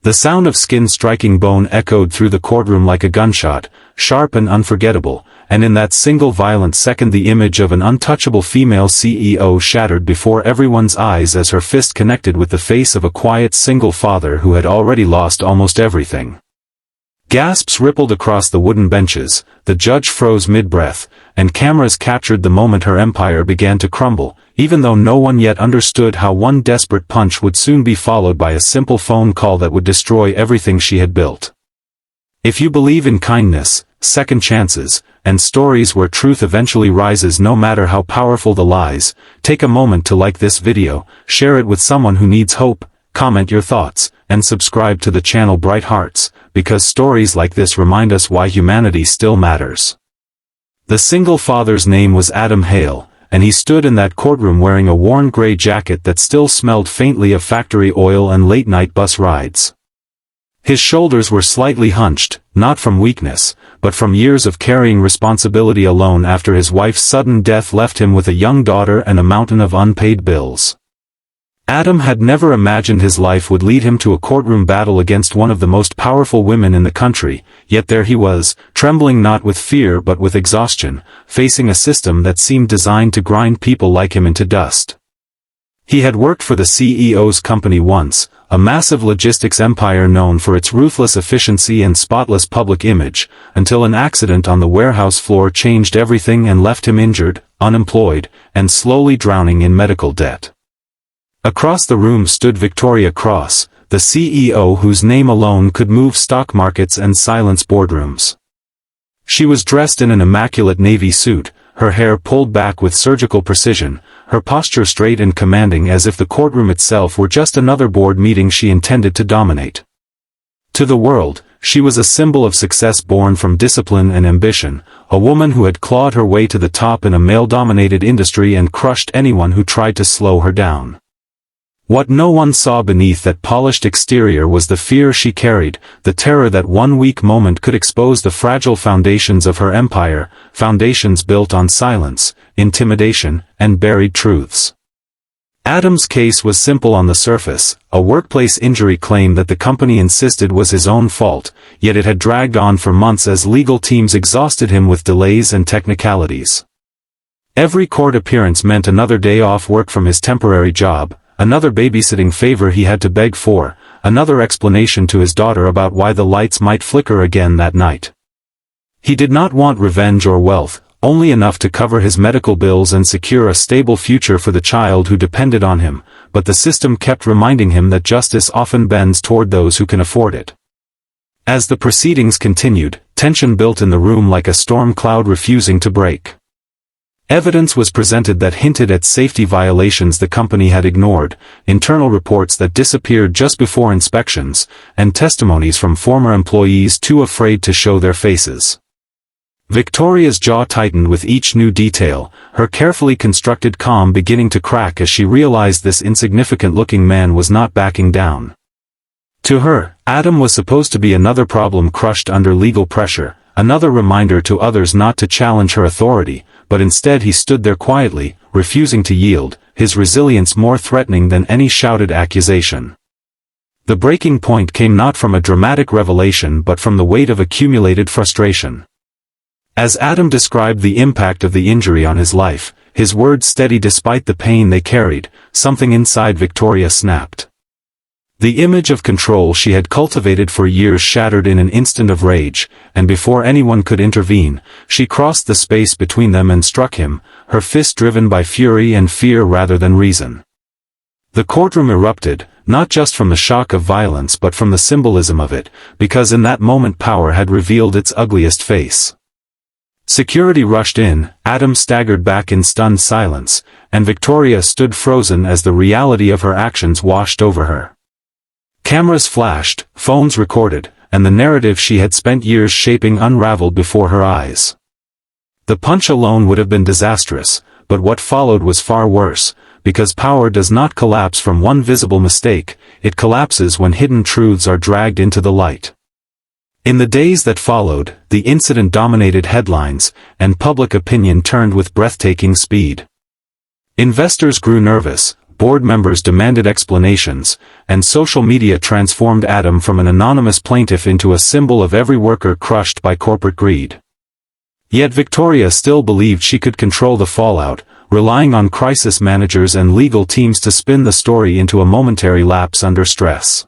The sound of skin striking bone echoed through the courtroom like a gunshot, sharp and unforgettable, and in that single violent second the image of an untouchable female CEO shattered before everyone's eyes as her fist connected with the face of a quiet single father who had already lost almost everything. Gasps rippled across the wooden benches, the judge froze mid-breath, and cameras captured the moment her empire began to crumble, even though no one yet understood how one desperate punch would soon be followed by a simple phone call that would destroy everything she had built. If you believe in kindness, second chances, and stories where truth eventually rises no matter how powerful the lies, take a moment to like this video, share it with someone who needs hope, comment your thoughts, and subscribe to the channel Bright Hearts, because stories like this remind us why humanity still matters. The single father's name was Adam Hale, and he stood in that courtroom wearing a worn gray jacket that still smelled faintly of factory oil and late-night bus rides. His shoulders were slightly hunched, not from weakness, but from years of carrying responsibility alone after his wife's sudden death left him with a young daughter and a mountain of unpaid bills. Adam had never imagined his life would lead him to a courtroom battle against one of the most powerful women in the country, yet there he was, trembling not with fear but with exhaustion, facing a system that seemed designed to grind people like him into dust. He had worked for the CEO's company once, a massive logistics empire known for its ruthless efficiency and spotless public image, until an accident on the warehouse floor changed everything and left him injured, unemployed, and slowly drowning in medical debt. Across the room stood Victoria Cross, the CEO whose name alone could move stock markets and silence boardrooms. She was dressed in an immaculate navy suit, her hair pulled back with surgical precision, her posture straight and commanding as if the courtroom itself were just another board meeting she intended to dominate. To the world, she was a symbol of success born from discipline and ambition, a woman who had clawed her way to the top in a male-dominated industry and crushed anyone who tried to slow her down. What no one saw beneath that polished exterior was the fear she carried, the terror that one weak moment could expose the fragile foundations of her empire, foundations built on silence, intimidation, and buried truths. Adam's case was simple on the surface, a workplace injury claim that the company insisted was his own fault, yet it had dragged on for months as legal teams exhausted him with delays and technicalities. Every court appearance meant another day off work from his temporary job, another babysitting favor he had to beg for, another explanation to his daughter about why the lights might flicker again that night. He did not want revenge or wealth, only enough to cover his medical bills and secure a stable future for the child who depended on him, but the system kept reminding him that justice often bends toward those who can afford it. As the proceedings continued, tension built in the room like a storm cloud refusing to break. Evidence was presented that hinted at safety violations the company had ignored, internal reports that disappeared just before inspections, and testimonies from former employees too afraid to show their faces. Victoria's jaw tightened with each new detail, her carefully constructed calm beginning to crack as she realized this insignificant-looking man was not backing down. To her, Adam was supposed to be another problem crushed under legal pressure, another reminder to others not to challenge her authority, but instead he stood there quietly, refusing to yield, his resilience more threatening than any shouted accusation. The breaking point came not from a dramatic revelation but from the weight of accumulated frustration. As Adam described the impact of the injury on his life, his words steady despite the pain they carried, something inside Victoria snapped. The image of control she had cultivated for years shattered in an instant of rage, and before anyone could intervene, she crossed the space between them and struck him, her fist driven by fury and fear rather than reason. The courtroom erupted, not just from the shock of violence but from the symbolism of it, because in that moment power had revealed its ugliest face. Security rushed in, Adam staggered back in stunned silence, and Victoria stood frozen as the reality of her actions washed over her. Cameras flashed, phones recorded, and the narrative she had spent years shaping unraveled before her eyes. The punch alone would have been disastrous, but what followed was far worse, because power does not collapse from one visible mistake, it collapses when hidden truths are dragged into the light. In the days that followed, the incident dominated headlines, and public opinion turned with breathtaking speed. Investors grew nervous, board members demanded explanations, and social media transformed Adam from an anonymous plaintiff into a symbol of every worker crushed by corporate greed. Yet Victoria still believed she could control the fallout, relying on crisis managers and legal teams to spin the story into a momentary lapse under stress.